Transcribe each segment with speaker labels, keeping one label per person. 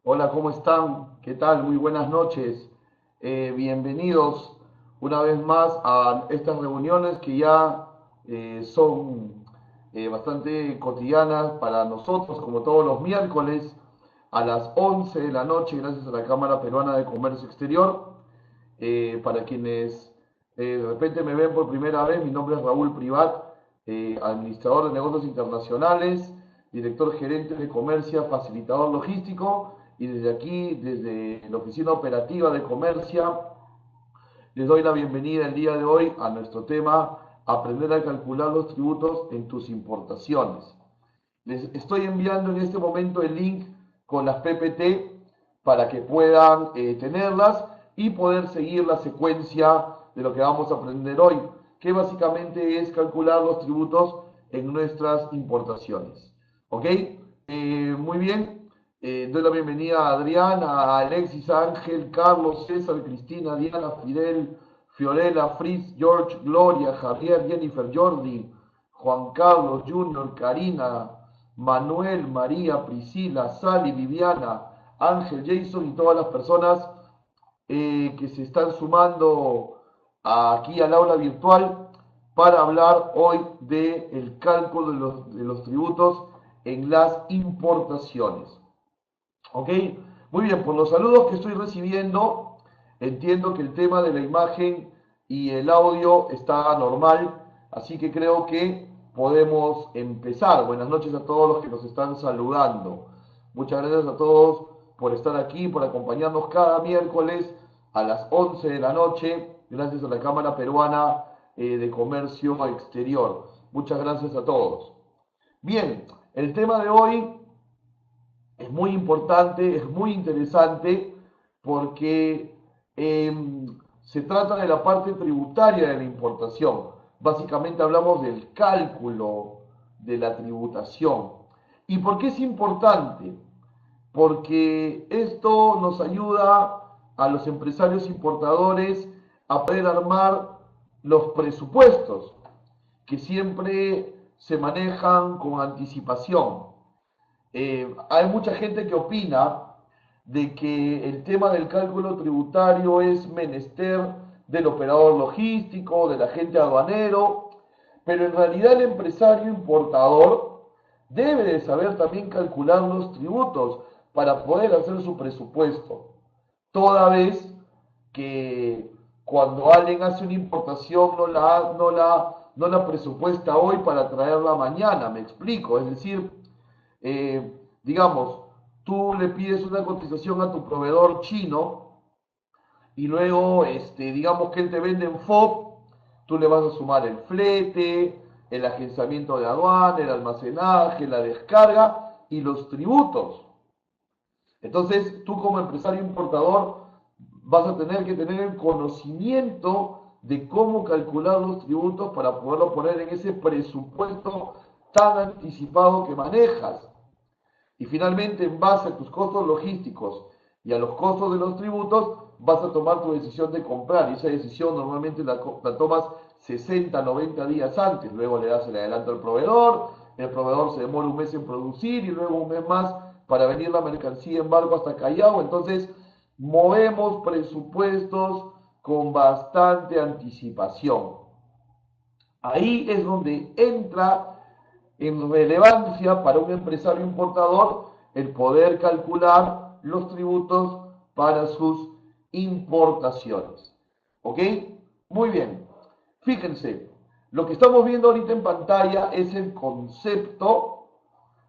Speaker 1: Hola, ¿cómo están? ¿Qué tal? Muy buenas noches. Bienvenidos una vez más a estas reuniones que ya son bastante cotidianas para nosotros, como todos los miércoles a las 11 de la noche, gracias a la Cámara Peruana de Comercio Exterior. Para quienes de repente me ven por primera vez, mi nombre es Raúl Privat, administrador de negocios internacionales, director gerente de comercio, facilitador logístico, y desde aquí, desde la oficina operativa de Comercia, les doy la bienvenida el día de hoy a nuestro tema: aprender a calcular los tributos en tus importaciones. Les estoy enviando en este momento el link con las PPT para que puedan tenerlas y poder seguir la secuencia de lo que vamos a aprender hoy, que básicamente es calcular los tributos en nuestras importaciones. ¿Ok? Muy bien. Doy la bienvenida a Adrián, a Alexis, a Ángel, Carlos, César, Cristina, Diana, Fidel, Fiorella, Fritz, George, Gloria, Javier, Jennifer, Jordi, Juan Carlos, Junior, Karina, Manuel, María, Priscila, Sally, Viviana, Ángel, Jason y todas las personas que se están sumando aquí al aula virtual para hablar hoy del cálculo de los tributos en las importaciones. ¿Ok? Muy bien, por los saludos que estoy recibiendo, entiendo que el tema de la imagen y el audio está normal, así que creo que podemos empezar. Buenas noches a todos los que nos están saludando. Muchas gracias a todos por estar aquí, por acompañarnos cada miércoles a las 11 de la noche, gracias a la Cámara Peruana de Comercio Exterior. Muchas gracias a todos. Bien, el tema de hoy es muy importante, es muy interesante porque se trata de la parte tributaria de la importación. Básicamente hablamos del cálculo de la tributación. ¿Y por qué es importante? Porque esto nos ayuda a los empresarios importadores a poder armar los presupuestos que siempre se manejan con anticipación. Hay mucha gente que opina de que el tema del cálculo tributario es menester del operador logístico, del agente aduanero, pero en realidad el empresario importador debe de saber también calcular los tributos para poder hacer su presupuesto. Toda vez que cuando alguien hace una importación no la presupuesta hoy para traerla mañana, me explico, es decir, digamos, tú le pides una cotización a tu proveedor chino y luego, digamos que él te vende en FOB, tú le vas a sumar el flete, el agenciamiento de aduana, el almacenaje, la descarga y los tributos. Entonces, tú como empresario importador vas a tener que tener el conocimiento de cómo calcular los tributos para poderlo poner en ese presupuesto tan anticipado que manejas. Y finalmente, en base a tus costos logísticos y a los costos de los tributos, vas a tomar tu decisión de comprar. Y esa decisión normalmente la tomas 60, 90 días antes. Luego le das el adelanto al proveedor, el proveedor se demora un mes en producir y luego un mes más para venir la mercancía en barco hasta Callao. Entonces, movemos presupuestos con bastante anticipación. Ahí es donde entra en relevancia para un empresario importador el poder calcular los tributos para sus importaciones. ¿Ok? Muy bien. Fíjense, lo que estamos viendo ahorita en pantalla es el concepto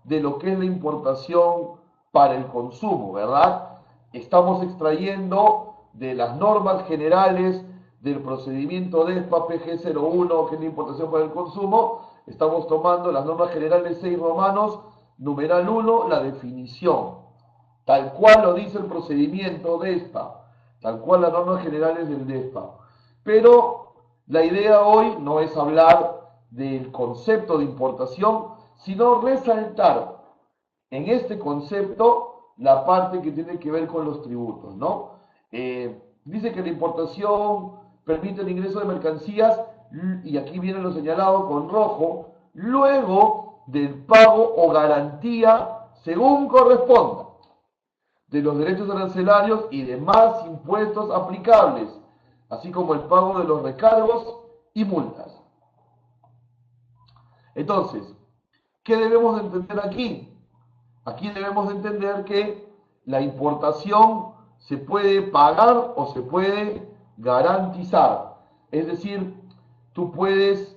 Speaker 1: de lo que es la importación para el consumo, ¿verdad? Estamos extrayendo de las normas generales del procedimiento DESPA PG01, que es la importación para el consumo, estamos tomando las normas generales 6 romanos, numeral 1, la definición, tal cual lo dice el procedimiento DESPA, tal cual las normas generales del DESPA. Pero la idea hoy no es hablar del concepto de importación, sino resaltar en este concepto la parte que tiene que ver con los tributos, ¿no? Dice que la importación permite el ingreso de mercancías, y aquí viene lo señalado con rojo, luego del pago o garantía según corresponda. de los derechos arancelarios y demás impuestos aplicables, así como el pago de los recargos y multas. Entonces, ¿qué debemos de entender aquí? Aquí debemos de entender que la importación se puede pagar o se puede garantizar. Es decir, tú puedes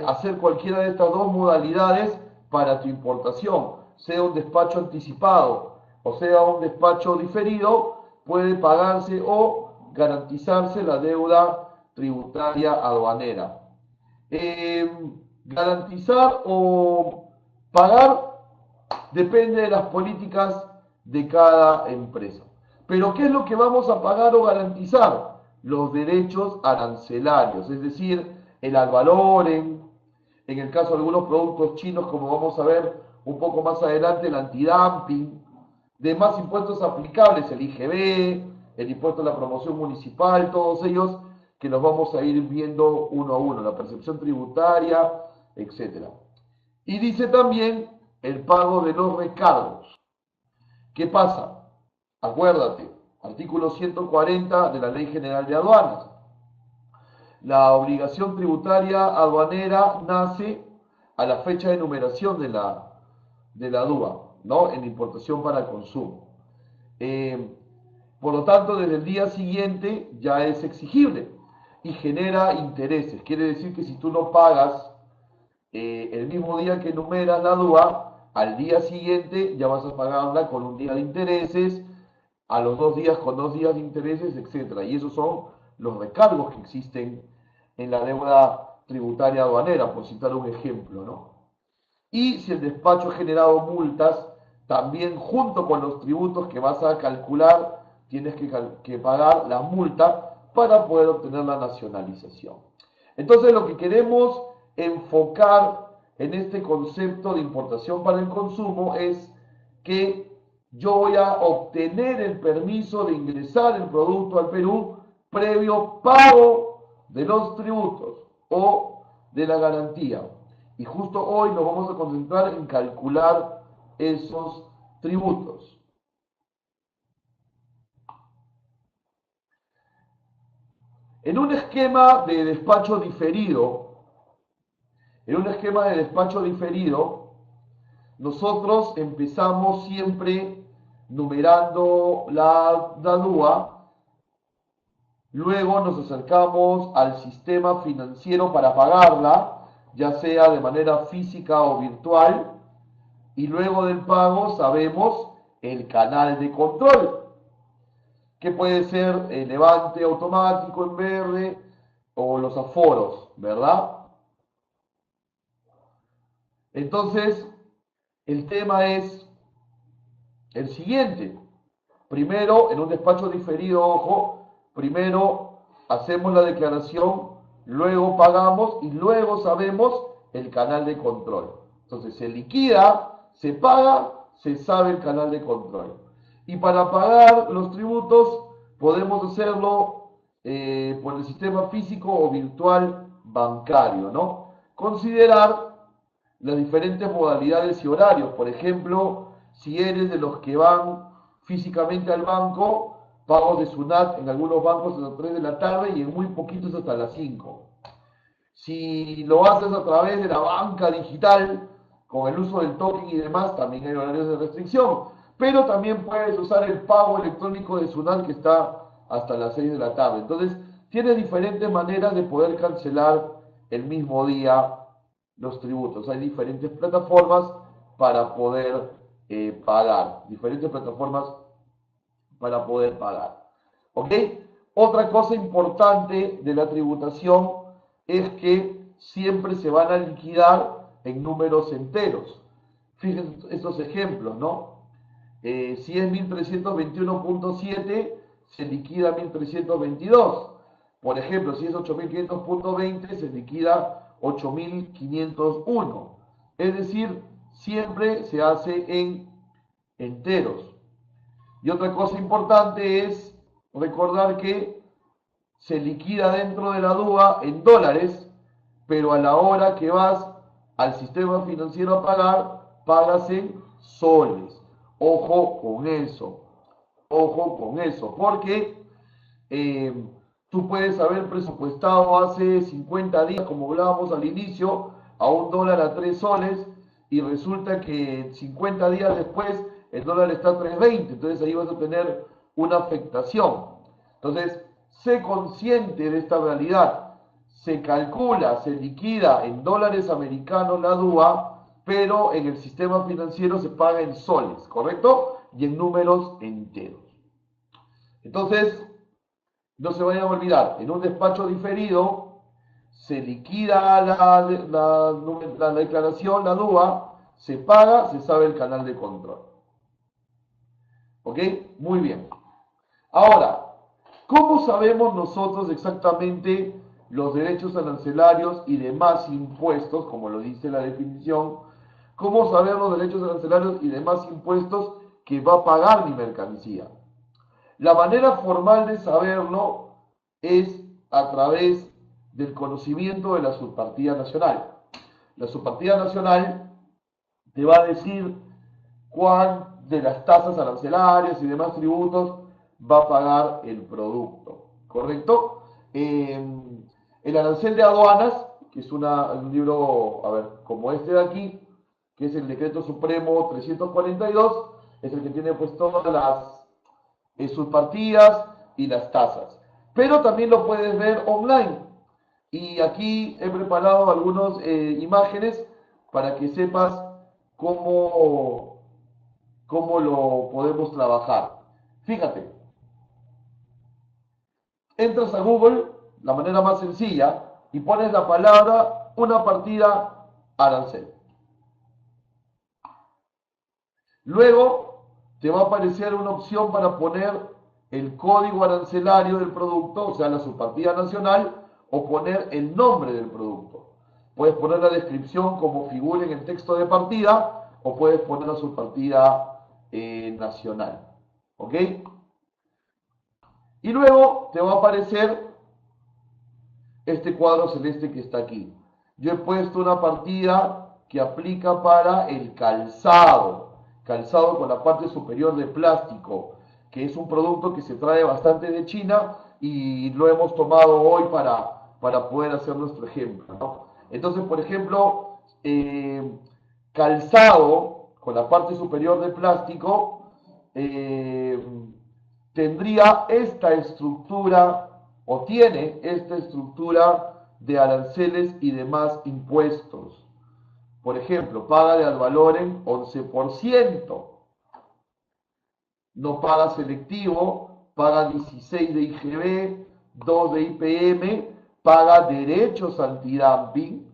Speaker 1: hacer cualquiera de estas dos modalidades para tu importación, sea un despacho anticipado o sea un despacho diferido, puede pagarse o garantizarse la deuda tributaria aduanera. Garantizar o pagar depende de las políticas de cada empresa. Pero ¿qué es lo que vamos a pagar o garantizar? Los derechos arancelarios, es decir, el ad valorem, en el caso de algunos productos chinos, como vamos a ver un poco más adelante, el antidumping, demás impuestos aplicables, el IGB, el impuesto a la promoción municipal, todos ellos que los vamos a ir viendo uno a uno, la percepción tributaria, etc. Y dice también el pago de los recargos. ¿Qué pasa? Acuérdate, artículo 140 de la Ley General de Aduanas. La obligación tributaria aduanera nace a la fecha de numeración de la DUA, ¿no? En importación para consumo. Por lo tanto, desde el día siguiente ya es exigible y genera intereses. Quiere decir que si tú no pagas el mismo día que numeras la DUA, al día siguiente ya vas a pagarla con un día de intereses, a los 2 días con 2 días de intereses, etc. Y esos son los recargos que existen en la deuda tributaria aduanera, por citar un ejemplo, ¿no? Y si el despacho ha generado multas, también junto con los tributos que vas a calcular, tienes que pagar la multa para poder obtener la nacionalización. Entonces lo que queremos enfocar en este concepto de importación para el consumo es que yo voy a obtener el permiso de ingresar el producto al Perú previo pago de los tributos o de la garantía. Y justo hoy nos vamos a concentrar en calcular esos tributos. En un esquema de despacho diferido, nosotros empezamos siempre numerando la DUA, luego nos acercamos al sistema financiero para pagarla, ya sea de manera física o virtual, y luego del pago sabemos el canal de control, que puede ser el levante automático en verde o los aforos, ¿verdad? Entonces, el tema es el siguiente. Primero, en un despacho diferido, ojo, primero hacemos la declaración, luego pagamos y luego sabemos el canal de control. Entonces, se liquida, se paga, se sabe el canal de control. Y para pagar los tributos podemos hacerlo por el sistema físico o virtual bancario, ¿no? Considerar las diferentes modalidades y horarios. Por ejemplo, si eres de los que van físicamente al banco, pagos de SUNAT en algunos bancos hasta las 3 de la tarde y en muy poquitos hasta las 5. Si lo haces a través de la banca digital, con el uso del token y demás, también hay horarios de restricción. Pero también puedes usar el pago electrónico de SUNAT que está hasta las 6 de la tarde. Entonces, tienes diferentes maneras de poder cancelar el mismo día los tributos. Hay diferentes plataformas para poder pagar. Diferentes plataformas para poder pagar. ¿Ok? Otra cosa importante de la tributación es que siempre se van a liquidar en números enteros. Fíjense estos ejemplos, ¿no? Si es 1321.7, se liquida 1322. Por ejemplo, si es 8500.20, se liquida 8501. Es decir, siempre se hace en enteros. Y otra cosa importante es recordar que se liquida dentro de la DUA en dólares, pero a la hora que vas al sistema financiero a pagar, pagas en soles. Ojo con eso. Ojo con eso, porque tú puedes haber presupuestado hace 50 días, como hablábamos al inicio, a $1 a 3 soles, y resulta que 50 días después el dólar está a 3.20, entonces ahí vas a tener una afectación. Entonces, sé consciente de esta realidad. Se calcula, se liquida en dólares americanos la DUA, pero en el sistema financiero se paga en soles, ¿correcto? Y en números enteros. Entonces, no se vayan a olvidar, en un despacho diferido se liquida la declaración, la DUA, se paga, se sabe el canal de control. ¿Ok? Muy bien. Ahora, ¿cómo sabemos nosotros exactamente los derechos arancelarios y demás impuestos, como lo dice la definición? ¿Cómo sabemos los derechos arancelarios y demás impuestos que va a pagar mi mercancía? La manera formal de saberlo es a través del conocimiento de la subpartida nacional. La subpartida nacional te va a decir cuál de las tasas arancelarias y demás tributos va a pagar el producto, ¿correcto? El arancel de aduanas, que es un libro, a ver, como este de aquí, que es el Decreto Supremo 342, es el que tiene pues todas las subpartidas y las tasas. Pero también lo puedes ver online. Y aquí he preparado algunas imágenes para que sepas cómo lo podemos trabajar. Fíjate, entras a Google, la manera más sencilla, y pones la palabra una partida arancel. Luego te va a aparecer una opción para poner el código arancelario del producto, o sea, la subpartida nacional, o poner el nombre del producto. Puedes poner la descripción como figura en el texto de partida, o puedes poner la subpartida nacional. ¿Ok? Y luego te va a aparecer este cuadro celeste que está aquí. Yo he puesto una partida que aplica para el calzado con la parte superior de plástico, que es un producto que se trae bastante de China y lo hemos tomado hoy para poder hacer nuestro ejemplo, ¿no? Entonces, por ejemplo, calzado con la parte superior de plástico, eh, tendría esta estructura o tiene esta estructura de aranceles y demás impuestos. Por ejemplo, paga de ad valorem 11%, no paga selectivo, paga 16 de IGB, 2 de IPM, paga derechos antidumping,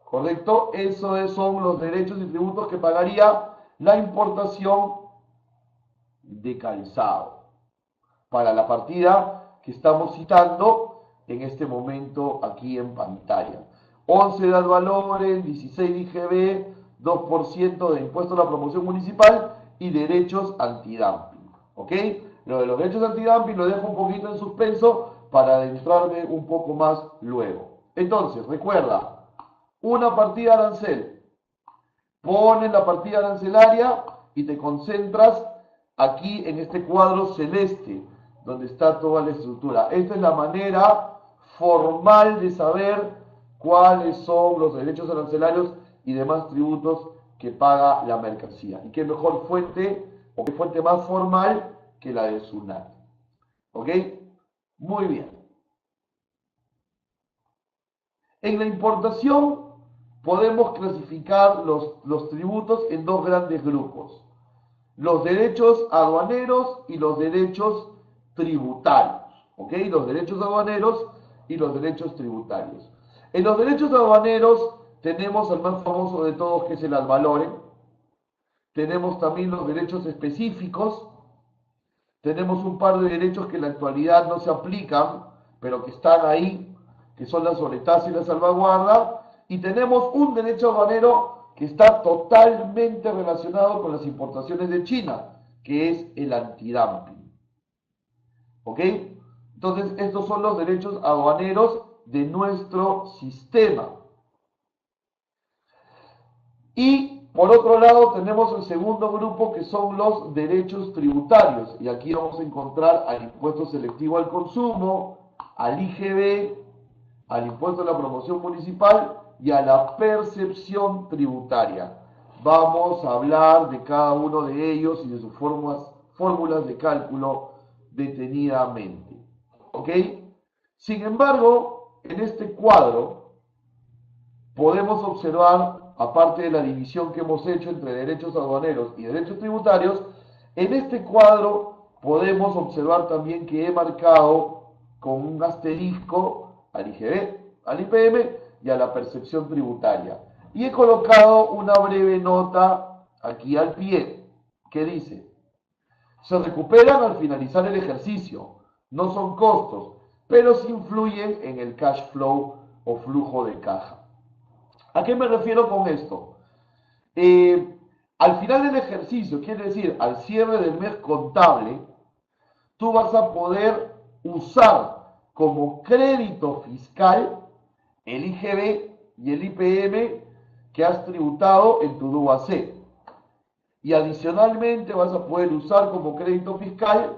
Speaker 1: ¿correcto? Esos son los derechos y tributos que pagaría la importación de calzado para la partida que estamos citando en este momento aquí en pantalla. 11 de ad valorem, 16 de IGB, 2% de impuesto a la promoción municipal y derechos antidumping. ¿Ok? Lo de los derechos antidumping lo dejo un poquito en suspenso para adentrarme un poco más luego. Entonces, recuerda, una partida arancel. Pones la partida arancelaria y te concentras aquí en este cuadro celeste, donde está toda la estructura. Esta es la manera formal de saber cuáles son los derechos arancelarios y demás tributos que paga la mercancía. Y qué mejor fuente o qué fuente más formal que la de SUNAT. ¿Ok? Muy bien. En la importación podemos clasificar los tributos en dos grandes grupos: los derechos aduaneros y los derechos tributarios. ¿Ok? Los derechos aduaneros y los derechos tributarios. En los derechos aduaneros tenemos el más famoso de todos, que es el ad valorem. Tenemos también los derechos específicos. Tenemos un par de derechos que en la actualidad no se aplican, pero que están ahí, que son la soletasa y la salvaguarda. Y tenemos un derecho aduanero que está totalmente relacionado con las importaciones de China, que es el antidumping. ¿Ok? Entonces, estos son los derechos aduaneros de nuestro sistema. Y por otro lado tenemos el segundo grupo que son los derechos tributarios. Y aquí vamos a encontrar al impuesto selectivo al consumo, al IGB, al impuesto a la promoción municipal y a la percepción tributaria. Vamos a hablar de cada uno de ellos y de sus fórmulas de cálculo detenidamente. ¿Ok? Sin embargo, en este cuadro podemos observar, aparte de la división que hemos hecho entre derechos aduaneros y derechos tributarios, en este cuadro podemos observar también que he marcado con un asterisco al IGB, al IPM y a la percepción tributaria. Y he colocado una breve nota aquí al pie que dice: se recuperan al finalizar el ejercicio, no son costos, pero sí influyen en el cash flow o flujo de caja. ¿A qué me refiero con esto? Al final del ejercicio, quiere decir al cierre del mes contable, tú vas a poder usar como crédito fiscal el IGB y el IPM que has tributado en tu DUAC. Y adicionalmente vas a poder usar como crédito fiscal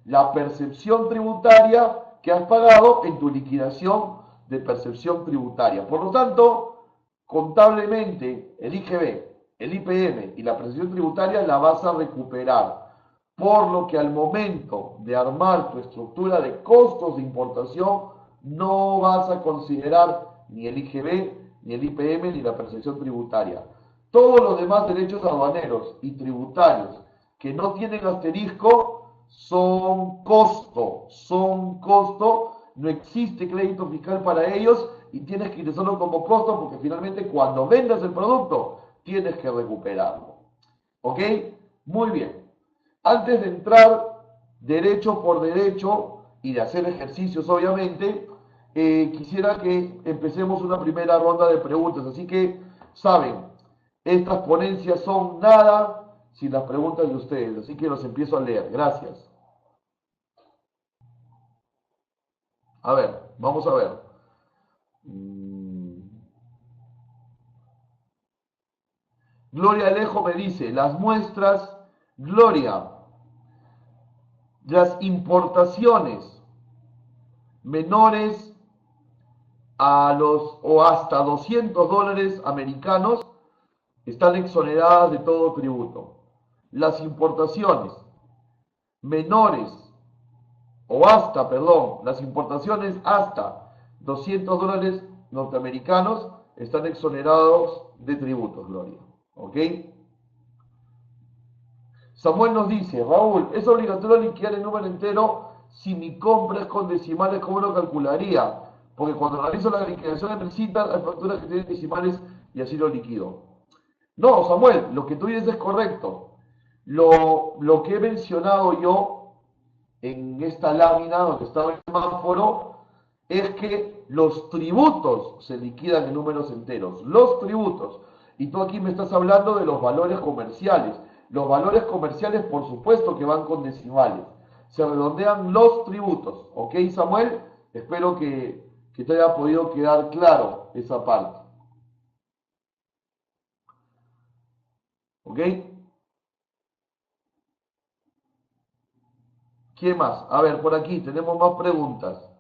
Speaker 1: la percepción tributaria que has pagado en tu liquidación de percepción tributaria. Por lo tanto, contablemente el IGB, el IPM y la percepción tributaria la vas a recuperar. Por lo que al momento de armar tu estructura de costos de importación, no vas a considerar ni el IGB, ni el IPM, ni la percepción tributaria. Todos los demás derechos aduaneros y tributarios que no tienen asterisco son costo, no existe crédito fiscal para ellos y tienes que ingresarlo como costo porque finalmente cuando vendas el producto tienes que recuperarlo. ¿Ok? Muy bien. Antes de entrar derecho por derecho y de hacer ejercicios obviamente, quisiera que empecemos una primera ronda de preguntas. Así que, saben, estas ponencias son nada sin las preguntas de ustedes. Así que los empiezo a leer. Gracias. A ver, vamos a ver. Gloria Alejo me dice, las muestras, Gloria, las importaciones menores a los o hasta $200 americanos están exoneradas de todo tributo. Las importaciones menores las importaciones hasta $200 norteamericanos están exonerados de tributos, Gloria. ¿Ok? Samuel nos dice, Raúl, ¿es obligatorio liquidar el número entero si mi compra es con decimales? ¿Cómo lo calcularía? Porque cuando realizo la liquidación de citas hay facturas que tienen decimales y así lo liquido. No, Samuel, lo que tú dices es correcto. Lo que he mencionado yo en esta lámina donde estaba el semáforo es que los tributos se liquidan en números enteros. Los tributos. Y tú aquí me estás hablando de los valores comerciales. Los valores comerciales, por supuesto, que van con decimales. Se redondean los tributos. ¿Ok, Samuel? Espero que te haya podido quedar claro esa parte. ¿Ok? ¿Quién más? A ver, por aquí tenemos más preguntas.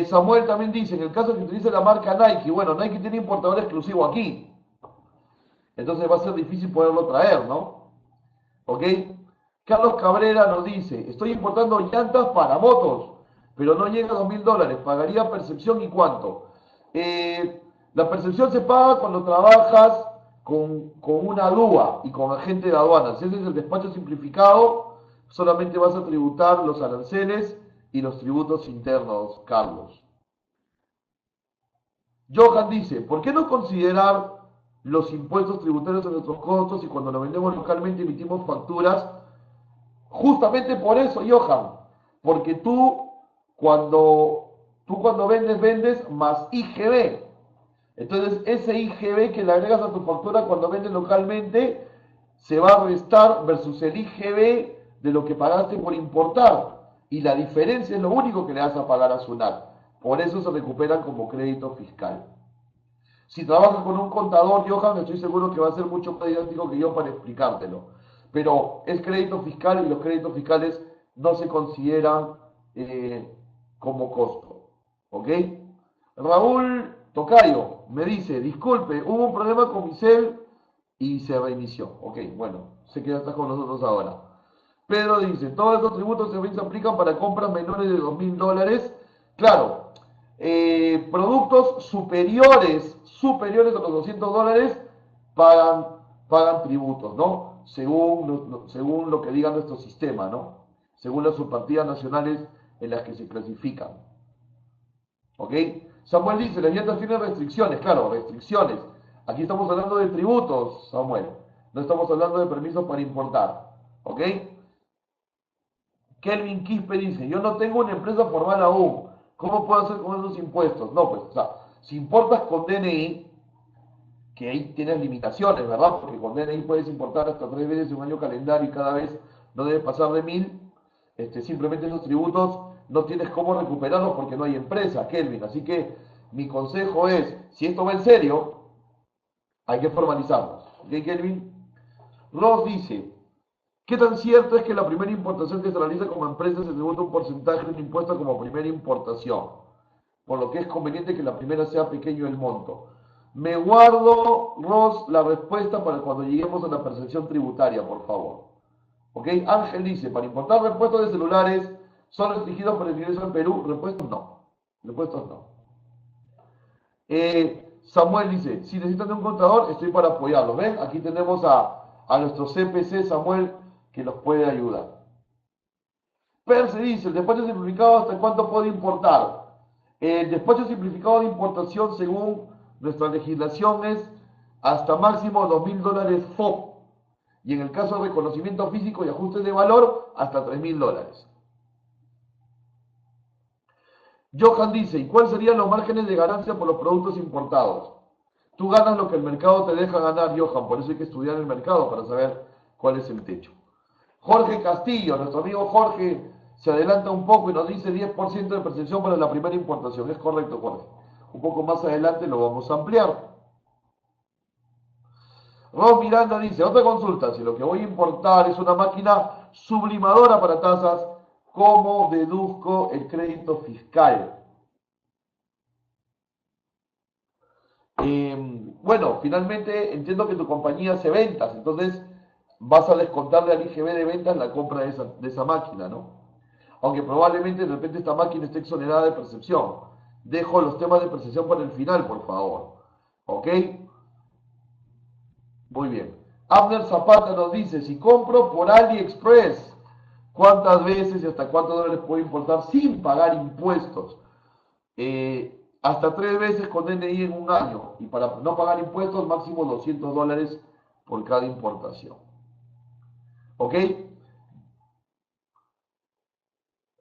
Speaker 1: Samuel también dice, en el caso que utilice la marca Nike, bueno, Nike tiene importador exclusivo aquí. Entonces va a ser difícil poderlo traer, ¿no? ¿Ok? Carlos Cabrera nos dice, estoy importando llantas para motos, pero no llega a $2.000. ¿Pagaría percepción y cuánto? La percepción se paga cuando trabajas con una DUA y con agente de aduanas. Ese es el despacho simplificado. Solamente vas a tributar los aranceles y los tributos internos, Carlos. Johan dice, ¿por qué no considerar los impuestos tributarios en nuestros costos y cuando lo vendemos localmente emitimos facturas? Justamente por eso, Johan, porque tú cuando vendes más IGB. Entonces ese IGB que le agregas a tu factura cuando vendes localmente se va a restar versus el IGB de lo que pagaste por importar. Y la diferencia es lo único que le vas a pagar a SUNAT. Por eso se recuperan como crédito fiscal. Si trabajas con un contador, Johan, estoy seguro que va a ser mucho más didáctico que yo para explicártelo. Pero es crédito fiscal y los créditos fiscales no se consideran como costo. ¿Ok? Raúl Tocayo me dice, disculpe, hubo un problema con mi cel y se reinició. Ok, bueno, sé que ya estás con nosotros ahora. Pedro dice, todos estos tributos también se aplican para compras menores de $2.000. Claro, productos superiores a los $200 pagan, pagan tributos, ¿no? Según lo que diga nuestro sistema, ¿no? Según las subpartidas nacionales en las que se clasifican. ¿Ok? Samuel dice, las llantas tienen restricciones, claro, restricciones. Aquí estamos hablando de tributos, Samuel. No estamos hablando de permisos para importar. ¿Ok? Kelvin Quispe dice, yo no tengo una empresa formal aún. ¿Cómo puedo hacer con esos impuestos? No, pues, o sea, si importas con DNI, que ahí tienes limitaciones, ¿verdad? Porque con DNI puedes importar hasta 3 veces en un año calendario y cada vez no debe pasar de 1.000. Simplemente esos tributos no tienes cómo recuperarlos porque no hay empresa, Kelvin. Así que mi consejo es, si esto va en serio, hay que formalizarlos. ¿Ok, Kelvin? Ross dice, ¿qué tan cierto es que la primera importación que se realiza como empresa se tributa un porcentaje de un impuesto como primera importación? Por lo que es conveniente que la primera sea pequeño el monto. Me guardo, Ross, la respuesta para cuando lleguemos a la percepción tributaria, por favor. ¿Ok? Ángel dice, para importar repuestos de celulares, ¿son restringidos por el ingreso en Perú? Repuestos no. Repuestos no. Samuel dice, si necesitan de un contador, estoy para apoyarlos. ¿Ven? Aquí tenemos a nuestro CPC, Samuel, que los puede ayudar. Perse dice, el despacho simplificado, ¿hasta cuánto puede importar? El despacho simplificado de importación, según nuestra legislación, es hasta máximo $2.000 FOB. Y en el caso de reconocimiento físico y ajuste de valor, hasta $3.000. Johan dice, ¿y cuáles serían los márgenes de ganancia por los productos importados? Tú ganas lo que el mercado te deja ganar, Johan, por eso hay que estudiar el mercado para saber cuál es el techo. Jorge Castillo, nuestro amigo Jorge, se adelanta un poco y nos dice 10% de percepción para la primera importación. Es correcto, Jorge. Un poco más adelante lo vamos a ampliar. Ron Miranda dice, otra consulta, si lo que voy a importar es una máquina sublimadora para tazas, ¿cómo deduzco el crédito fiscal? Bueno, finalmente entiendo que tu compañía hace ventas, entonces vas a descontarle al IGB de ventas la compra de esa máquina, ¿no? Aunque probablemente de repente esta máquina esté exonerada de percepción. Dejo los temas de percepción para el final, por favor. ¿Ok? Muy bien. Abner Zapata nos dice, si compro por AliExpress, ¿cuántas veces y hasta cuántos dólares puedo importar sin pagar impuestos? Hasta 3 veces con DNI en un año. Y para no pagar impuestos, máximo $200 por cada importación. ¿Ok?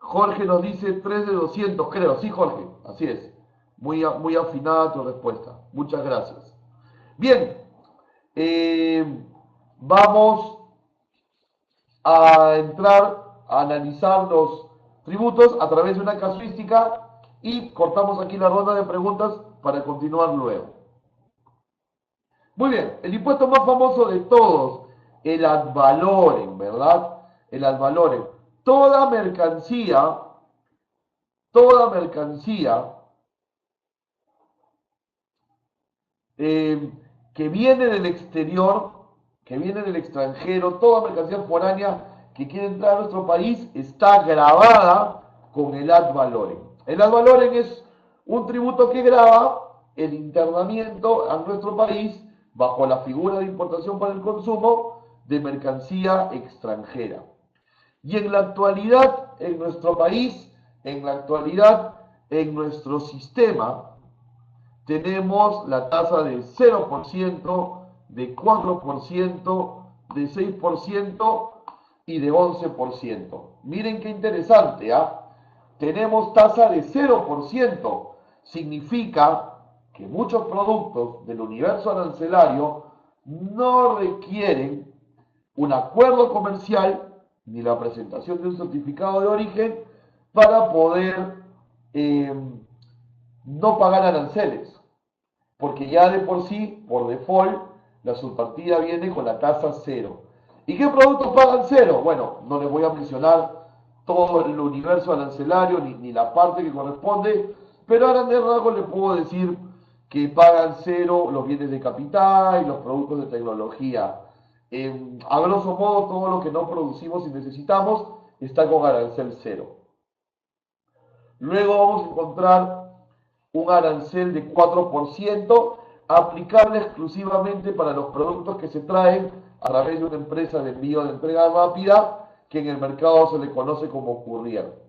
Speaker 1: Jorge nos dice 3 de 200, creo. Sí, Jorge, así es. Muy afinada tu respuesta. Muchas gracias. Bien, vamos a entrar a analizar los tributos a través de una casuística y cortamos aquí la ronda de preguntas para continuar luego. Muy bien, el impuesto más famoso de todos, el ad valorem, ¿verdad? El ad valorem. Toda mercancía, toda mercancía eh, que viene del exterior, que viene del extranjero, toda mercancía foránea que quiere entrar a nuestro país está grabada con el ad valorem. El ad valorem es un tributo que grava el internamiento a nuestro país bajo la figura de importación para el consumo de mercancía extranjera. Y en la actualidad, en nuestro país, en la actualidad, en nuestro sistema, tenemos la tasa de 0%, de 4%, de 6% y de 11%. Miren qué interesante, ¿ah? Tenemos tasa de 0%. Significa que muchos productos del universo arancelario no requieren un acuerdo comercial ni la presentación de un certificado de origen para poder no pagar aranceles. porque ya de por sí, por default, la subpartida viene con la tasa cero. ¿Y qué productos pagan cero? Bueno, no les voy a mencionar todo el universo arancelario ni la parte que corresponde, pero a grandes rasgos les puedo decir que pagan cero los bienes de capital y los productos de tecnología. A grosso modo, todo lo que no producimos y necesitamos está con arancel cero. Luego vamos a encontrar un arancel de 4% aplicable exclusivamente para los productos que se traen a través de una empresa de envío de entrega rápida que en el mercado se le conoce como courier.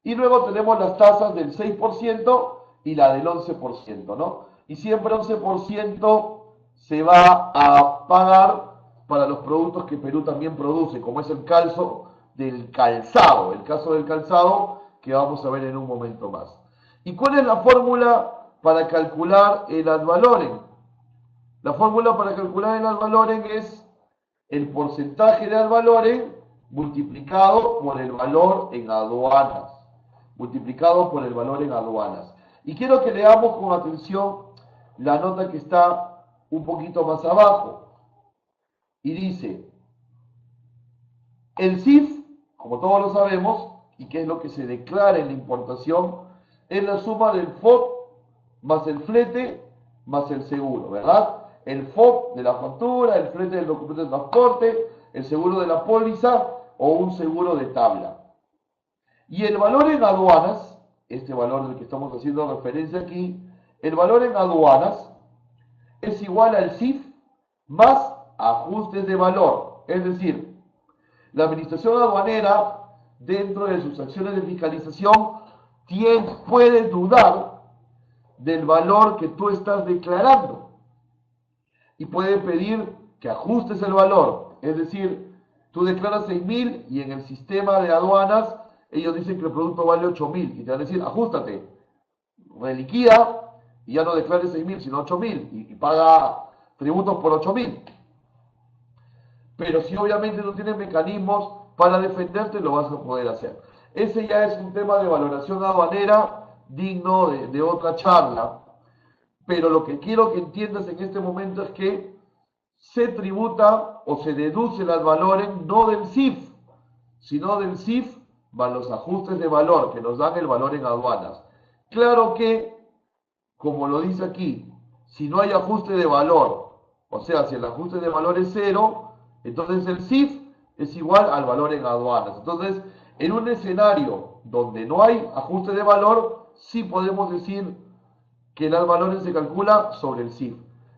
Speaker 1: Y luego tenemos las tasas del 6% y la del 11%, ¿no? Y siempre 11% se va a pagar para los productos que Perú también produce, como es el caso del calzado, el caso del calzado que vamos a ver en un momento más. ¿Y cuál es la fórmula para calcular el ad valorem? La fórmula para calcular el ad valorem es el porcentaje de ad valorem multiplicado por el valor en aduanas. Multiplicado por el valor en aduanas. Y quiero que leamos con atención la nota que está un poquito más abajo. Y dice, el CIF, como todos lo sabemos, y que es lo que se declara en la importación, es la suma del FOB más el flete más el seguro, ¿verdad? El FOB de la factura, el flete del documento de transporte, el seguro de la póliza o un seguro de tabla. Y el valor en aduanas, este valor del que estamos haciendo referencia aquí, el valor en aduanas es igual al CIF más ajustes de valor. Es decir, la administración aduanera, dentro de sus acciones de fiscalización, puede dudar del valor que tú estás declarando y puede pedir que ajustes el valor. Es decir, tú declaras 6.000 y en el sistema de aduanas ellos dicen que el producto vale 8.000 y te van a decir, ajustate, reliquida y ya no declares 6.000 sino 8.000 y paga tributos por 8.000. Pero si obviamente no tienes mecanismos para defenderte, lo vas a poder hacer. Ese ya es un tema de valoración aduanera digno de otra charla. Pero lo que quiero que entiendas en este momento es que se tributa o se deduce el ad valorem no del CIF, sino del CIF más los ajustes de valor que nos dan el valor en aduanas. Claro que, como lo dice aquí, si no hay ajuste de valor, o sea, si el ajuste de valor es cero, entonces el CIF es igual al valor en aduanas. Entonces, en un escenario donde no hay ajuste de valor, sí podemos decir que el ad valorem se calcula sobre el CIF.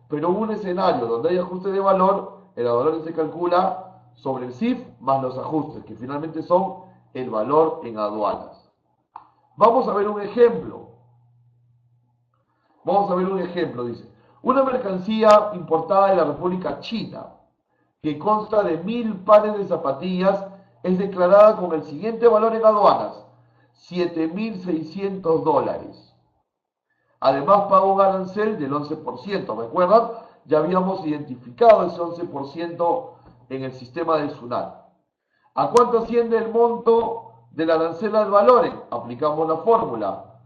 Speaker 1: Pero en un escenario donde hay ajuste de valor, el ad valorem se calcula sobre el CIF más los ajustes, que finalmente son el valor en aduanas. Vamos a ver un ejemplo. Vamos a ver un ejemplo, dice. Una mercancía importada de la República China, que consta de 1.000 pares de zapatillas, es declarada con el siguiente valor en aduanas, $7.600. Además paga un arancel del 11%. ¿Recuerdan? Ya habíamos identificado ese 11% en el sistema del SUNAT. ¿A cuánto asciende el monto del arancel al valor? Aplicamos la fórmula.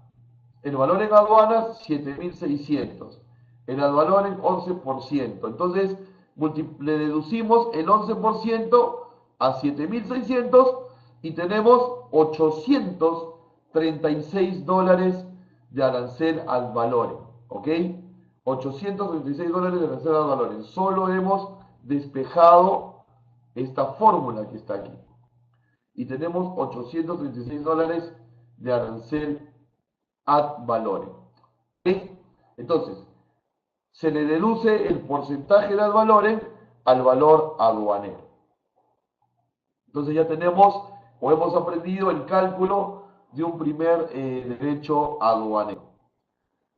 Speaker 1: El valor en aduanas, 7.600. El ad valorem, 11%. Entonces, le deducimos el 11% a 7.600 y tenemos $836 de arancel ad valorem. ¿Ok? $836 de arancel ad valorem. Solo hemos despejado esta fórmula que está aquí. Y tenemos $836 de arancel ad valorem. ¿Ok? Entonces, se le deduce el porcentaje de ad valorem al valor aduanero. Entonces ya tenemos o hemos aprendido el cálculo de un primer derecho aduanero.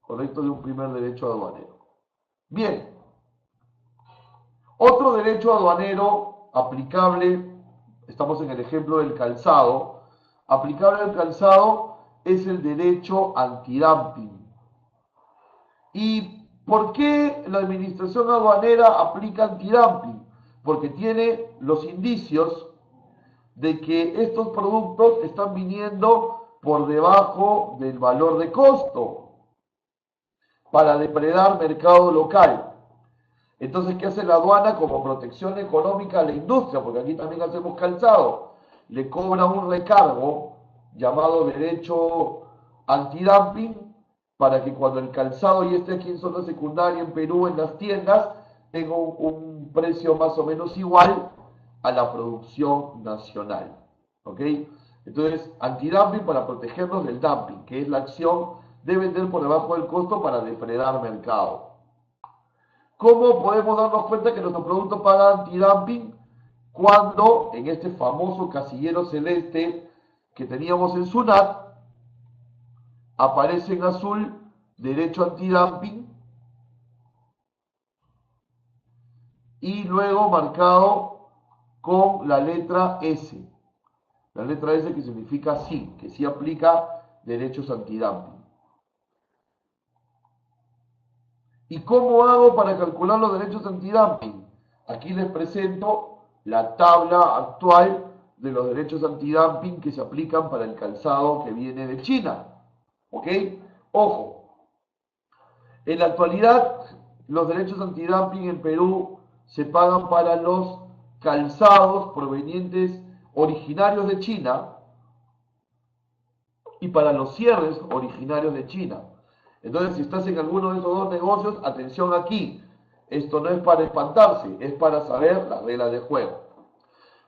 Speaker 1: ¿Correcto? De un primer derecho aduanero. Bien. Otro derecho aduanero aplicable, estamos en el ejemplo del calzado, aplicable al calzado es el derecho antidumping. ¿Y por qué la administración aduanera aplica antidumping? Porque tiene los indicios de que estos productos están viniendo por debajo del valor de costo. para depredar mercado local. Entonces, ¿qué hace la aduana como protección económica a la industria? Porque aquí también hacemos calzado. Le cobra un recargo llamado derecho antidumping para que cuando el calzado ya esté aquí en zona secundaria en Perú, en las tiendas, tenga un precio más o menos igual a la producción nacional. ¿Ok? Entonces, antidumping para protegernos del dumping, que es la acción de vender por debajo del costo para depredar mercado. ¿Cómo podemos darnos cuenta que nuestro producto paga antidumping? Cuando en este famoso casillero celeste que teníamos en SUNAT aparece en azul derecho antidumping y luego marcado con la letra S. La letra S que significa sí, que sí aplica derechos antidumping. ¿Y cómo hago para calcular los derechos antidumping? Aquí les presento la tabla actual de los derechos antidumping que se aplican para el calzado que viene de China. ¿Ok? Ojo, en la actualidad los derechos antidumping en Perú se pagan para los calzados provenientes originarios de China y para los cierres originarios de China. Entonces, si estás en alguno de esos dos negocios, atención aquí. Esto no es para espantarse, es para saber las reglas de juego.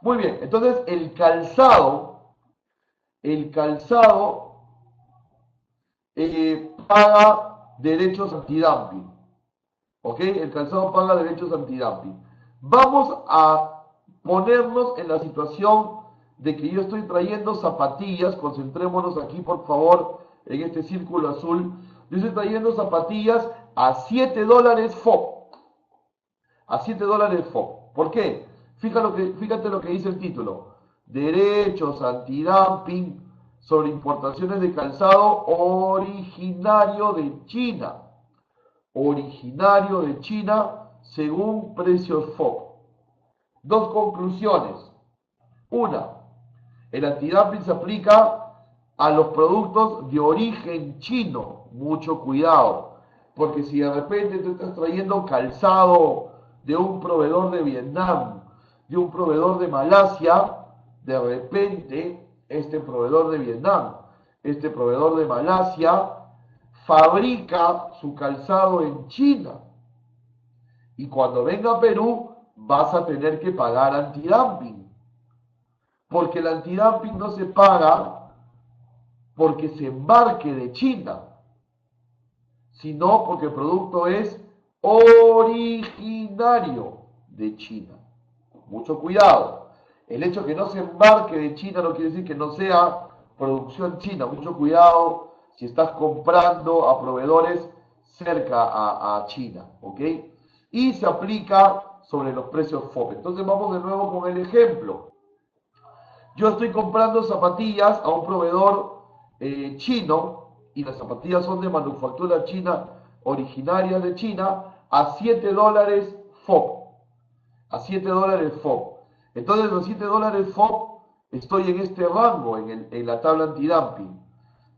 Speaker 1: Muy bien, entonces el calzado paga derechos antidumping. ¿Ok? El calzado paga derechos antidumping. Vamos a ponernos en la situación de que yo estoy trayendo zapatillas. Concentrémonos aquí, por favor, en este círculo azul. Yo estoy trayendo zapatillas a $7 FOB. A $7 FOB. ¿Por qué? Fíjate lo que dice el título. Derechos antidumping sobre importaciones de calzado originario de China. Originario de China según precios FOB. Dos conclusiones. Una, el antidumping se aplica a los productos de origen chino. Mucho cuidado, porque si de repente te estás trayendo calzado de un proveedor de Vietnam, de un proveedor de Malasia, de repente este proveedor de Vietnam, este proveedor de Malasia, fabrica su calzado en China. Y cuando venga a Perú, vas a tener que pagar antidumping. Porque el antidumping no se paga porque se embarque de China, sino porque el producto es originario de China. Mucho cuidado. El hecho de que no se embarque de China no quiere decir que no sea producción china. Mucho cuidado si estás comprando a proveedores cerca a China. ¿Ok? Y se aplica sobre los precios FOB. Entonces vamos de nuevo con el ejemplo. Yo estoy comprando zapatillas a un proveedor chino y las zapatillas son de manufactura china, originarias de China, a $7 FOB. A $7 FOB. Entonces los $7 FOB estoy en este rango, en la tabla antidumping.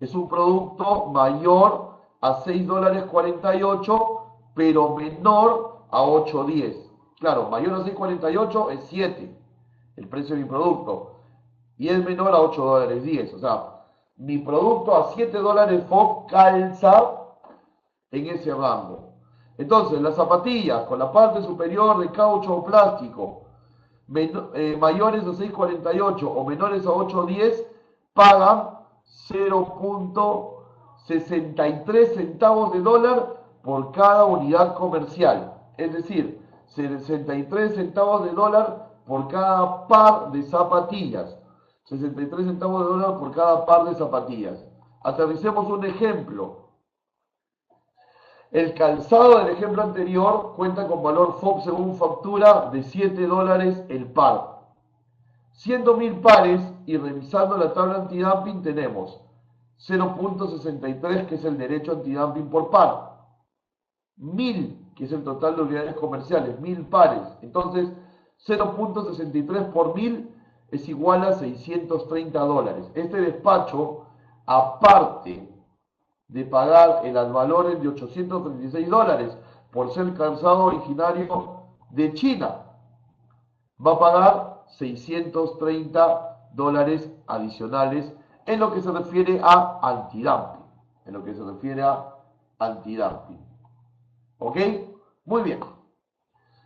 Speaker 1: Es un producto mayor a $6.48, pero menor a $8.10. Claro, mayor a $6.48 es 7, el precio de mi producto. Y es menor a $8.10. O sea, mi producto a $7 FOB calza en ese rango. Entonces, las zapatillas con la parte superior de caucho o plástico mayores a 6.48 o menores a 8.10 pagan 0.63 centavos de dólar por cada unidad comercial. Es decir, 63 centavos de dólar por cada par de zapatillas. 63 centavos de dólar por cada par de zapatillas. Aterricemos un ejemplo. El calzado del ejemplo anterior cuenta con valor FOB según factura de $7 el par. Siendo 1000 pares y revisando la tabla antidumping tenemos 0.63 que es el derecho antidumping por par. 1000 que es el total de unidades comerciales, 1000 pares. Entonces 0.63 por 1000 es igual a $630. Este despacho, aparte de pagar el ad valorem de $836 por ser calzado originario de China, va a pagar $630 adicionales en lo que se refiere a antidumping. En lo que se refiere a antidumping. ¿Ok? Muy bien.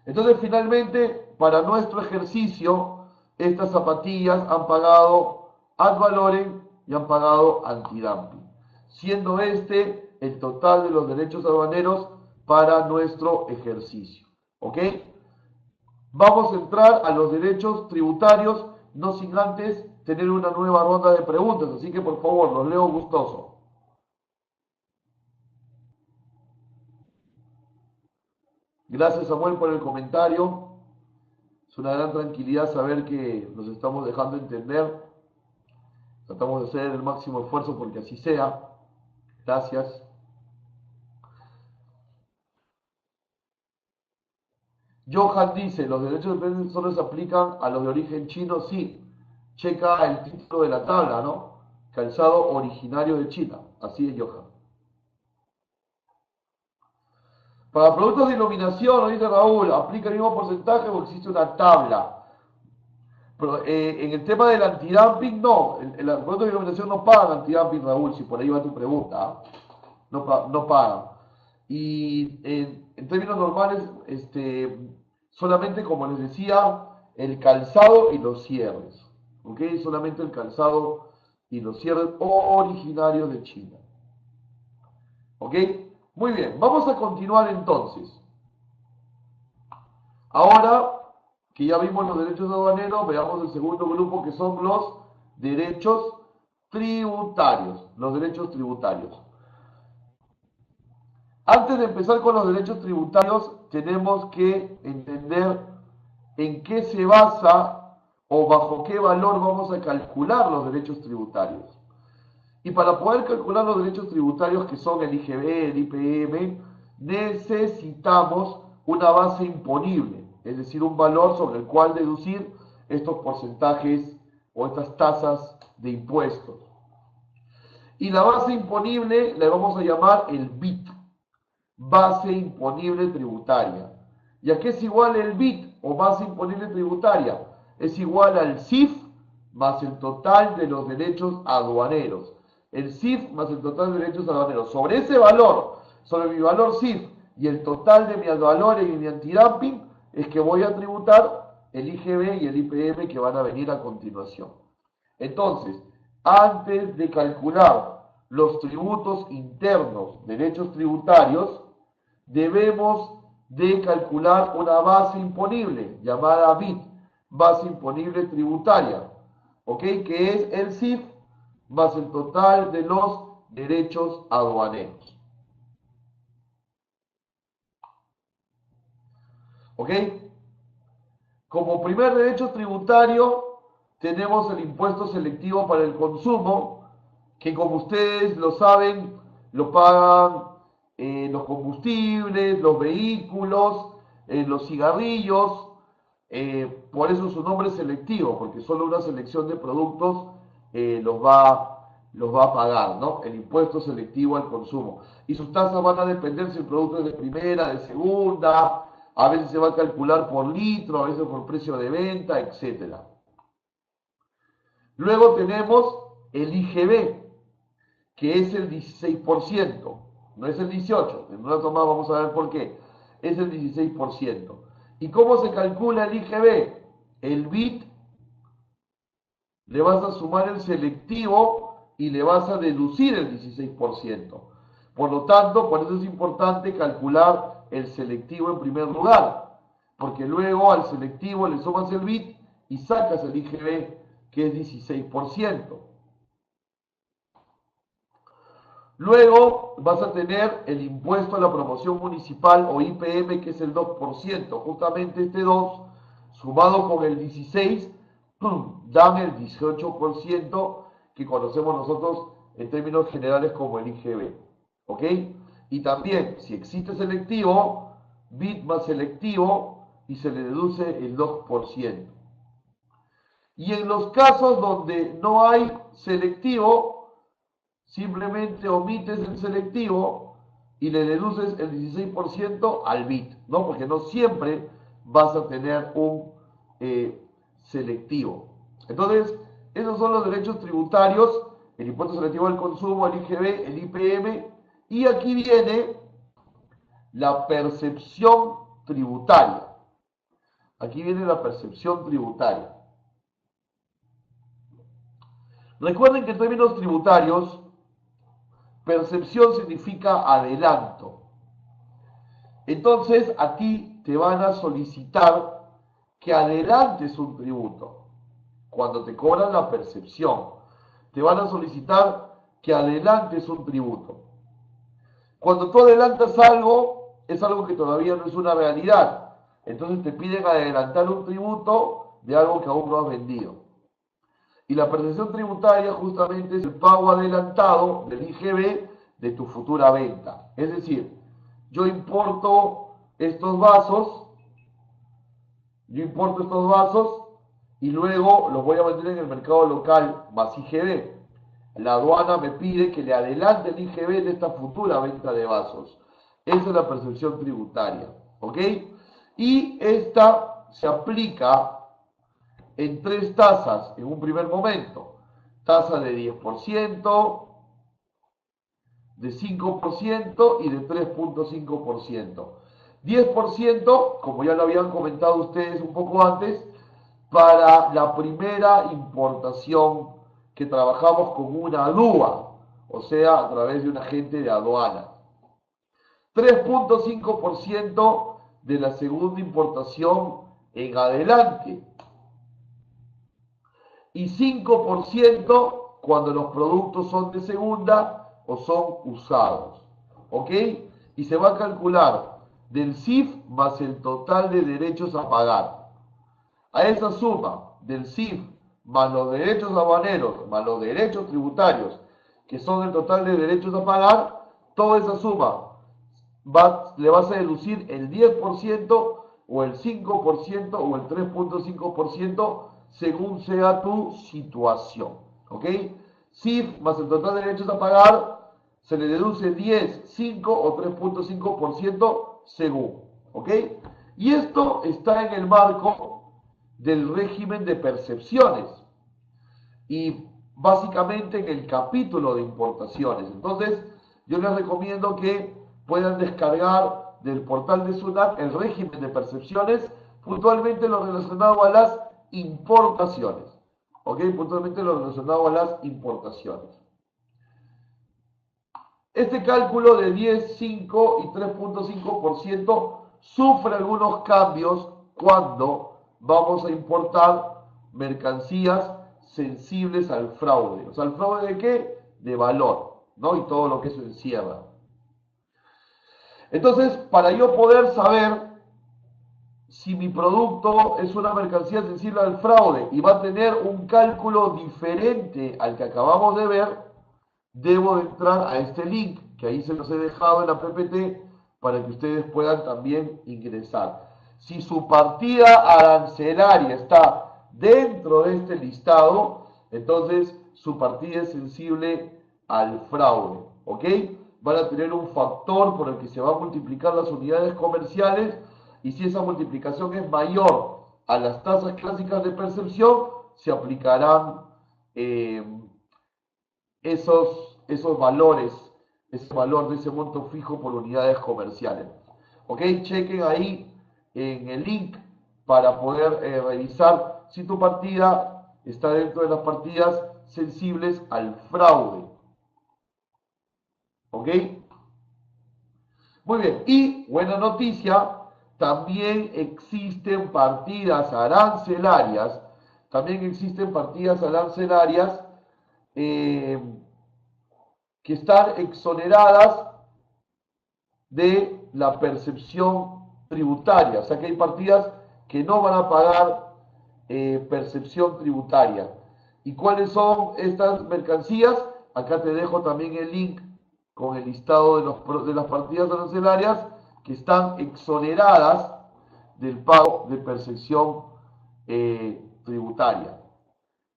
Speaker 1: Entonces, finalmente, para nuestro ejercicio, estas zapatillas han pagado ad valorem y han pagado antidumping, siendo este el total de los derechos aduaneros para nuestro ejercicio. ¿Ok? Vamos a entrar a los derechos tributarios, no sin antes tener una nueva ronda de preguntas, así que por favor, los leo gustoso. Gracias, Samuel, por el comentario. Es una gran tranquilidad saber que nos estamos dejando entender. Tratamos de hacer el máximo esfuerzo porque así sea. Gracias. Johan dice, ¿los derechos de prensa solo se aplican a los de origen chino? Sí. Checa el título de la tabla, ¿no? Calzado originario de China. Así es, Johan. Para productos de iluminación, nos dice Raúl, ¿aplica el mismo porcentaje o existe una tabla? Pero, en el tema del antidumping, no. Los productos de iluminación no pagan antidumping, Raúl, si por ahí va tu pregunta. No pagan. Y en términos normales, solamente, como les decía, el calzado y los cierres. ¿Ok? Solamente el calzado y los cierres originarios de China. ¿Ok? Muy bien, vamos a continuar entonces. Ahora que ya vimos los derechos aduaneros, veamos el segundo grupo que son los derechos tributarios. Los derechos tributarios. Antes de empezar con los derechos tributarios, tenemos que entender en qué se basa o bajo qué valor vamos a calcular los derechos tributarios. Y para poder calcular los derechos tributarios, que son el IGB, el IPM, necesitamos una base imponible, es decir, un valor sobre el cual deducir estos porcentajes o estas tasas de impuestos. Y la base imponible la vamos a llamar el BIT, base imponible tributaria. ¿Y a qué es igual el BIT o base imponible tributaria? Es igual al CIF más el total de los derechos aduaneros. El CIF más el total de derechos aduaneros. Sobre ese valor, sobre mi valor CIF y el total de mi ad valorem y mi antidumping, es que voy a tributar el IGB y el IPM que van a venir a continuación. Entonces, antes de calcular los tributos internos, derechos tributarios, debemos de calcular una base imponible llamada BIT, base imponible tributaria, ¿ok? Que es el CIF más el total de los derechos aduaneros. ¿Ok? Como primer derecho tributario tenemos el impuesto selectivo para el consumo, que como ustedes lo saben, lo pagan los combustibles, los vehículos, los cigarrillos. Por eso su nombre es selectivo, porque solo una selección de productos los va a pagar, ¿no? El impuesto selectivo al consumo. Y sus tasas van a depender si el producto es de primera, de segunda, a veces se va a calcular por litro, a veces por precio de venta, etc. Luego tenemos el IGB, que es el 16%, no es el 18%. En una toma vamos a ver por qué. Es el 16%. ¿Y cómo se calcula el IGB? El BIT le vas a sumar el selectivo y le vas a deducir el 16%. Por lo tanto, por eso es importante calcular el selectivo en primer lugar, porque luego al selectivo le sumas el BIT y sacas el IGB, que es 16%. Luego vas a tener el impuesto a la promoción municipal o IPM, que es el 2%. Justamente este 2, sumado con el 16, dan el 18% que conocemos nosotros en términos generales como el IGB. ¿Ok? Y también, si existe selectivo, BIT más selectivo y se le deduce el 2%. Y en los casos donde no hay selectivo, simplemente omites el selectivo y le deduces el 16% al BIT, ¿no? Porque no siempre vas a tener un selectivo. Entonces, esos son los derechos tributarios, el impuesto selectivo al consumo, el IGB, el IPM, y aquí viene la percepción tributaria. Aquí viene la percepción tributaria. Recuerden que en términos tributarios, percepción significa adelanto. Entonces, a ti te van a solicitar que adelantes un tributo. Cuando te cobran la percepción, te van a solicitar que adelantes un tributo. Cuando tú adelantas algo, es algo que todavía no es una realidad. Entonces te piden adelantar un tributo de algo que aún no has vendido. Y la percepción tributaria justamente es el pago adelantado del IGB de tu futura venta. Es decir, yo importo estos vasos, y luego los voy a vender en el mercado local más IGB. La aduana me pide que le adelante el IGB de esta futura venta de vasos. Esa es la percepción tributaria, ¿ok? Y esta se aplica en 3 tasas en un primer momento. Tasa de 10%, de 5% y de 3.5%. 10%, como ya lo habían comentado ustedes un poco antes, para la primera importación que trabajamos con una DUA, o sea, a través de un agente de aduana. 3.5% de la segunda importación en adelante. Y 5% cuando los productos son de segunda o son usados. ¿Ok? Y se va a calcular del CIF más el total de derechos a pagar. A esa suma del CIF más los derechos aduaneros más los derechos tributarios, que son el total de derechos a pagar, toda esa suma le vas a deducir el 10% o el 5% o el 3.5% según sea tu situación. ¿Ok? CIF más el total de derechos a pagar, se le deduce 10, 5 o 3.5% según. ¿Ok? Y esto está en el marco del régimen de percepciones y básicamente en el capítulo de importaciones. Entonces, yo les recomiendo que puedan descargar del portal de SUNAT el régimen de percepciones, puntualmente lo relacionado a las importaciones. ¿Ok? Puntualmente lo relacionado a las importaciones. Este cálculo de 10, 5 y 3.5% sufre algunos cambios cuando vamos a importar mercancías sensibles al fraude. O sea, ¿el fraude de qué? De valor, ¿no? Y todo lo que eso encierra. Entonces, para yo poder saber si mi producto es una mercancía sensible al fraude y va a tener un cálculo diferente al que acabamos de ver, debo de entrar a este link, que ahí se los he dejado en la PPT, para que ustedes puedan también ingresar. Si su partida arancelaria está dentro de este listado, entonces su partida es sensible al fraude, ¿ok? Van a tener un factor por el que se van a multiplicar las unidades comerciales, y si esa multiplicación es mayor a las tasas clásicas de percepción, se aplicarán esos valores, ese valor de ese monto fijo por unidades comerciales. ¿Ok? Chequen ahí en el link para poder revisar si tu partida está dentro de las partidas sensibles al fraude. ¿Ok? Muy bien. Y, buena noticia, también existen partidas arancelarias, que están exoneradas de la percepción tributaria. O sea que hay partidas que no van a pagar percepción tributaria. ¿Y cuáles son estas mercancías? Acá te dejo también el link con el listado de las partidas arancelarias que están exoneradas del pago de percepción tributaria.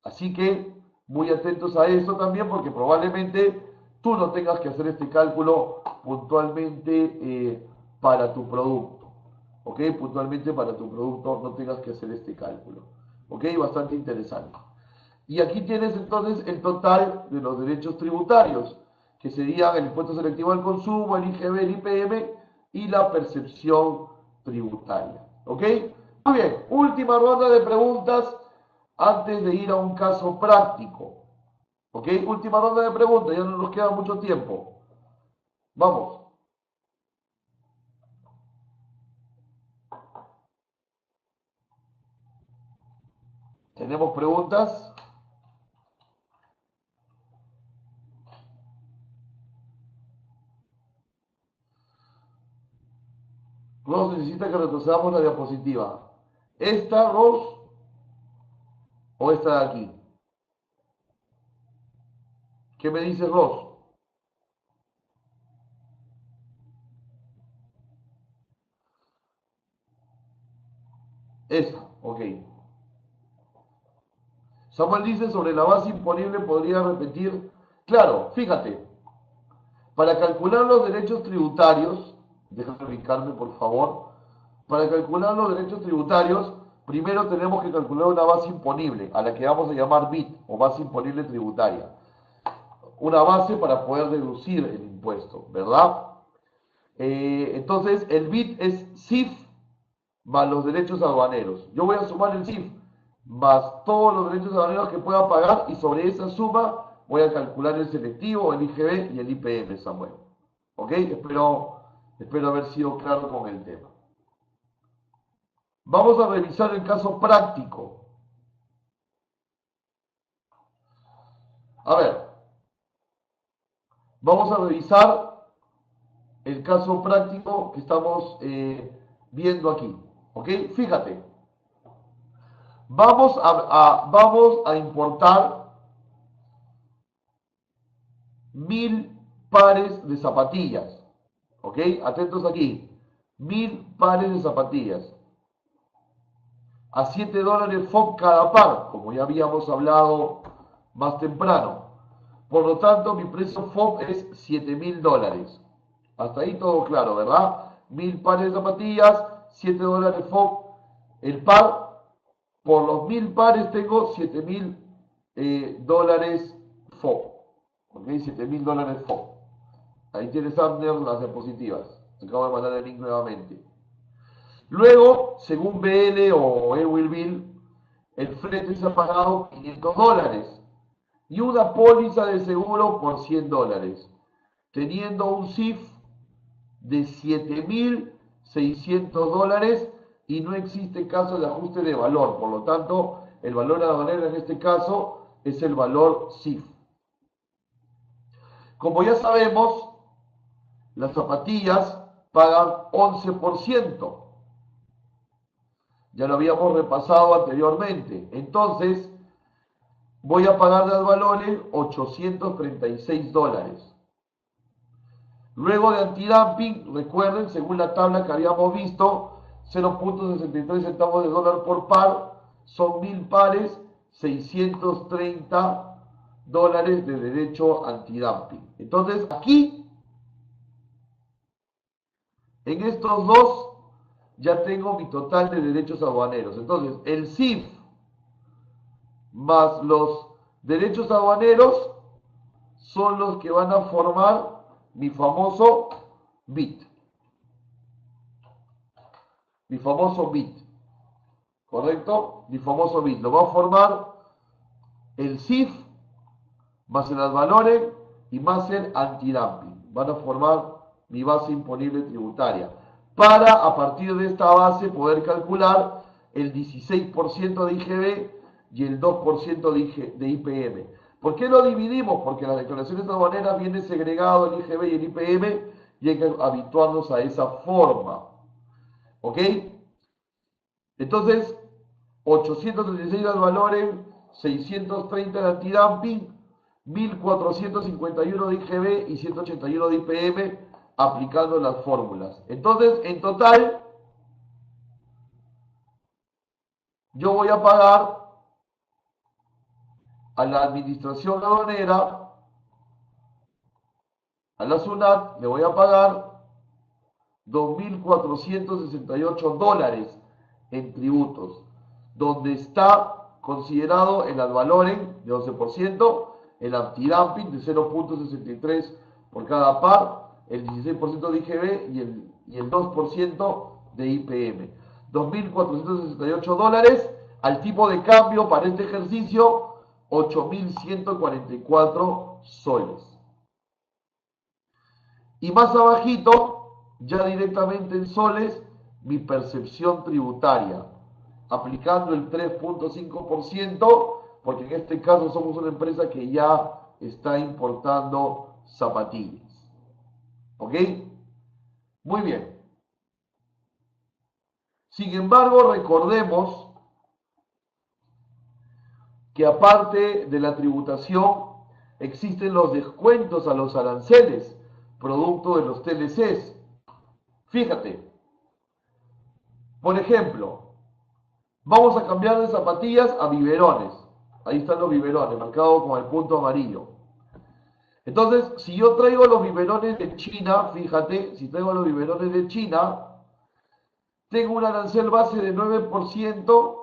Speaker 1: Así que muy atentos a eso también, porque probablemente tú no tengas que hacer este cálculo puntualmente para tu producto. ¿Ok? Puntualmente para tu producto no tengas que hacer este cálculo. ¿Ok? Bastante interesante. Y aquí tienes entonces el total de los derechos tributarios, que serían el impuesto selectivo al consumo, el IGB, el IPM y la percepción tributaria. ¿Ok? Muy bien, última ronda de preguntas antes de ir a un caso práctico. ¿Ok? Última ronda de preguntas, ya no nos queda mucho tiempo. Vamos. ¿Tenemos preguntas? Ross necesita que retrocedamos la diapositiva. ¿Esta, Ross, o esta de aquí? ¿Qué me dice Ross? Esa, ok. Samuel dice sobre la base imponible podría repetir. Claro, fíjate, para calcular los derechos tributarios, déjame ubicarme por favor, para calcular los derechos tributarios, primero tenemos que calcular una base imponible, a la que vamos a llamar BIT, o base imponible tributaria. Una base para poder deducir el impuesto, ¿verdad? Entonces, el BIT es CIF más los derechos aduaneros. Yo voy a sumar el CIF más todos los derechos aduaneros que pueda pagar y sobre esa suma voy a calcular el selectivo, el IGB y el IPM, Samuel. ¿Ok? Espero haber sido claro con el tema. Vamos a revisar el caso práctico. A ver, vamos a revisar el caso práctico que estamos viendo aquí. ¿Ok? Fíjate, vamos a importar 1000 pares de zapatillas. ¿Ok? Atentos aquí. 1000 pares de zapatillas. A $7 FOB cada par, como ya habíamos hablado más temprano. Por lo tanto, mi precio FOB es $7000. Hasta ahí todo claro, ¿verdad? 1000 pares de zapatillas, $7 FOB el par. Por los 1000 pares tengo $7000 FOB. ¿Ok? $7000 FOB. Ahí tienes, Abner, las diapositivas. Acabo de mandar el link nuevamente. Luego, según BL o Bill, el flete se ha pagado $500 y una póliza de seguro por $100, teniendo un CIF de $7600 y no existe caso de ajuste de valor. Por lo tanto, el valor aduanero en este caso es el valor CIF. Como ya sabemos, las zapatillas pagan 11%. Ya lo habíamos repasado anteriormente. Entonces, voy a pagar de valores $836. Luego de antidumping, recuerden, según la tabla que habíamos visto, 0.63 centavos de dólar por par, son 1000 pares, $630 de derecho antidumping. Entonces, aquí, en estos dos, ya tengo mi total de derechos aduaneros. Entonces, el CIF más los derechos aduaneros son los que van a formar mi famoso BIT. Mi famoso BIT. ¿Correcto? Mi famoso BIT. Lo va a formar el CIF más el ad valorem y más el antidumping. Van a formar mi base imponible tributaria. Para, a partir de esta base, poder calcular el 16% de IGB y el 2% de IPM. ¿Por qué lo dividimos? Porque en las declaraciones aduaneras viene segregado el IGB y el IPM y hay que habituarnos a esa forma. ¿Ok? Entonces, 836 al valores, 630 de antidumping, 1451 de IGB y 181 de IPM aplicando las fórmulas. Entonces, en total, yo voy a pagar a la administración aduanera A la SUNAT le voy a pagar $2.468 en tributos, donde está considerado el ad valorem de 11%, el antidumping de 0.63 por cada par, el 16% de IGB y el 2% de IPM. $2.468 al tipo de cambio para este ejercicio, 8.144 soles. Y más abajito, ya directamente en soles, mi percepción tributaria, aplicando el 3.5%, porque en este caso somos una empresa que ya está importando zapatillas. ¿Ok? Muy bien. Sin embargo, recordemos que aparte de la tributación, existen los descuentos a los aranceles, producto de los TLCs. Fíjate, por ejemplo, vamos a cambiar de zapatillas a biberones. Ahí están los biberones, marcados con el punto amarillo. Entonces, si yo traigo los biberones de China, fíjate, si traigo los biberones de China, tengo un arancel base de 9%,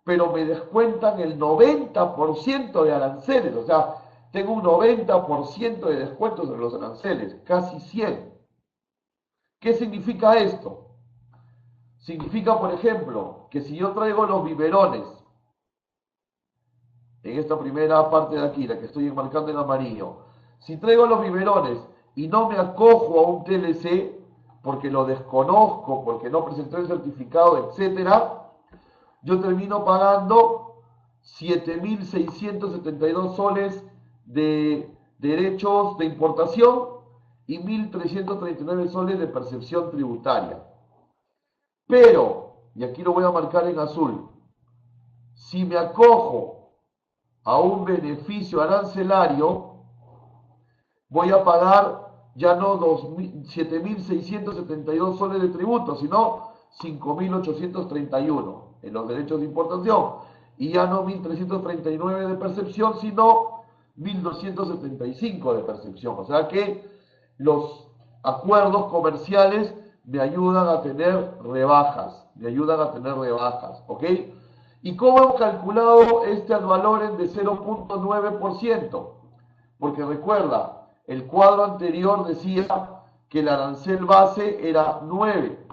Speaker 1: pero me descuentan el 90% de aranceles. O sea, tengo un 90% de descuentos en los aranceles, casi 100. ¿Qué significa esto? Significa, por ejemplo, que si yo traigo los biberones, en esta primera parte de aquí, la que estoy enmarcando en amarillo, si traigo los biberones y no me acojo a un TLC, porque lo desconozco, porque no presenté el certificado, etcétera, yo termino pagando 7.672 soles de derechos de importación y 1.339 soles de percepción tributaria. Pero, y aquí lo voy a marcar en azul, si me acojo a un beneficio arancelario, voy a pagar ya no 7.672 soles de tributo, sino 5.831 en los derechos de importación, y ya no 1.339 de percepción, sino 1.275 de percepción. O sea que los acuerdos comerciales me ayudan a tener rebajas, ¿ok? ¿Y cómo hemos calculado este ad valorem de 0.9%? Porque recuerda, el cuadro anterior decía que el arancel base era 9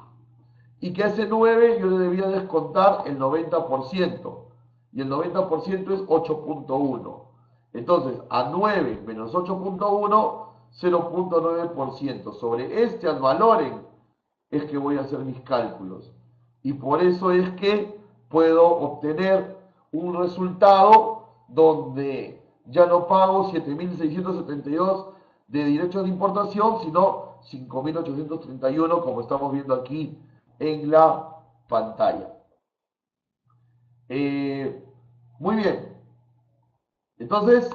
Speaker 1: y que a ese 9 yo le debía descontar el 90% y el 90% es 8.1. Entonces, a 9 menos 8.1, 0.9%. Sobre este ad valorem es que voy a hacer mis cálculos. Y por eso es que puedo obtener un resultado donde ya no pago 7.672 de derechos de importación, sino 5.831, como estamos viendo aquí en la pantalla. Muy bien. Entonces,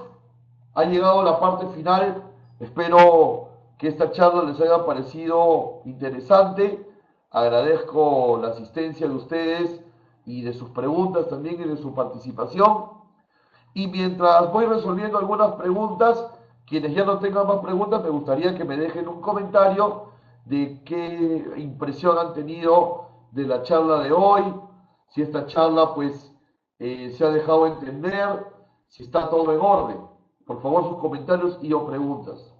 Speaker 1: ha llegado la parte final. Espero que esta charla les haya parecido interesante. Agradezco la asistencia de ustedes y de sus preguntas también y de su participación. Y mientras voy resolviendo algunas preguntas, quienes ya no tengan más preguntas, me gustaría que me dejen un comentario de qué impresión han tenido de la charla de hoy, si esta charla pues se ha dejado entender, si está todo en orden. Por favor, sus comentarios y o preguntas.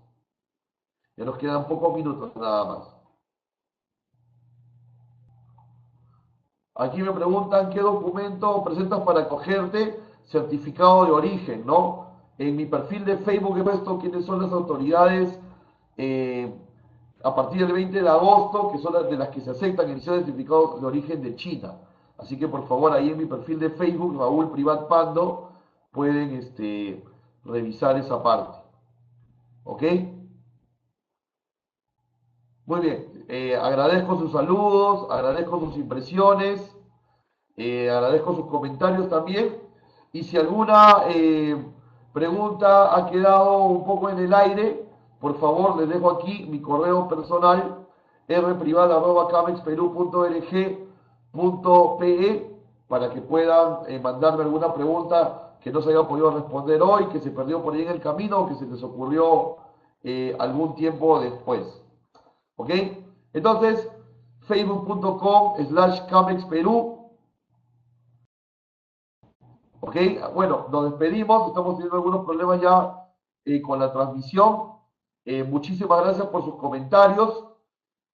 Speaker 1: Ya nos quedan pocos minutos nada más. Aquí me preguntan qué documento presentas para acogerte certificado de origen, ¿no? En mi perfil de Facebook he puesto quiénes son las autoridades a partir del 20 de agosto, que son las de las que se aceptan emisión de certificado de origen de China. Así que por favor, ahí en mi perfil de Facebook, Raúl Privat Pando, pueden revisar esa parte. ¿Ok? Muy bien. Agradezco sus saludos, agradezco sus impresiones. Agradezco sus comentarios también. Y si alguna pregunta ha quedado un poco en el aire, por favor les dejo aquí mi correo personal rprivada@camexperú.org.pe para que puedan mandarme alguna pregunta que no se haya podido responder hoy, que se perdió por ahí en el camino o que se les ocurrió algún tiempo después. ¿Ok? Entonces, facebook.com/CAMEXPerú. ¿Ok? Bueno, nos despedimos. Estamos teniendo algunos problemas ya con la transmisión. Muchísimas gracias por sus comentarios.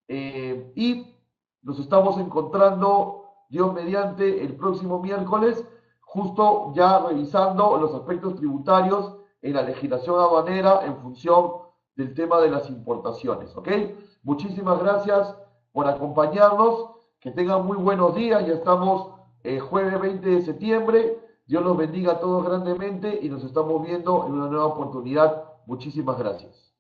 Speaker 1: Y nos estamos encontrando, Dios mediante, el próximo miércoles, justo ya revisando los aspectos tributarios en la legislación aduanera en función del tema de las importaciones. ¿Ok? Muchísimas gracias por acompañarnos. Que tengan muy buenos días. Ya estamos jueves 20 de septiembre. Dios los bendiga a todos grandemente y nos estamos viendo en una nueva oportunidad. Muchísimas gracias.